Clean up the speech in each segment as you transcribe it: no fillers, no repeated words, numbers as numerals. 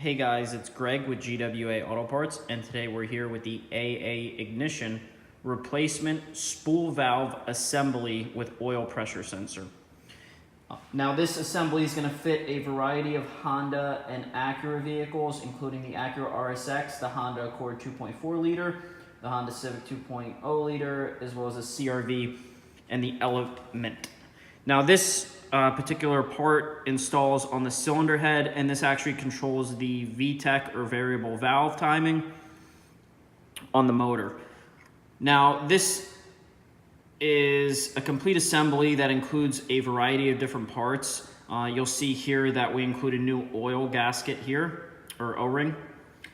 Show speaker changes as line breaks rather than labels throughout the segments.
Hey guys, it's Greg with GWA Auto Parts, and today we're here with the AA ignition replacement spool valve assembly with oil pressure sensor. Now this assembly is going to fit a variety of Honda and Acura vehicles, including the Acura RSX, the Honda Accord 2.4 liter, the Honda Civic 2.0 liter, as well as the CRV and the Element. Now this particular part installs on the cylinder head, and this actually controls the VTEC or variable valve timing on the motor. Now this is a complete assembly that includes a variety of different parts. You'll see here that we include a new oil gasket here, or O-ring.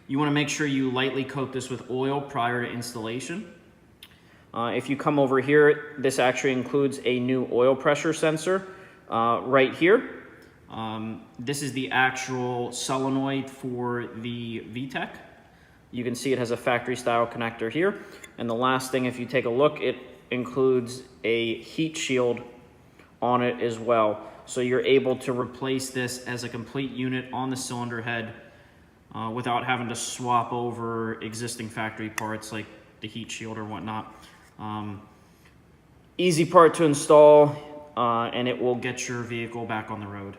You want to make sure you lightly coat this with oil prior to installation. If you come over here, this actually includes a new oil pressure sensor right here. This is the actual solenoid for the VTEC. You can see it has a factory style connector here. And the last thing, if you take a look, it includes a heat shield on it as well. So you're able to replace this as a complete unit on the cylinder head without having to swap over existing factory parts like the heat shield or whatnot. Easy part to install, and it will get your vehicle back on the road.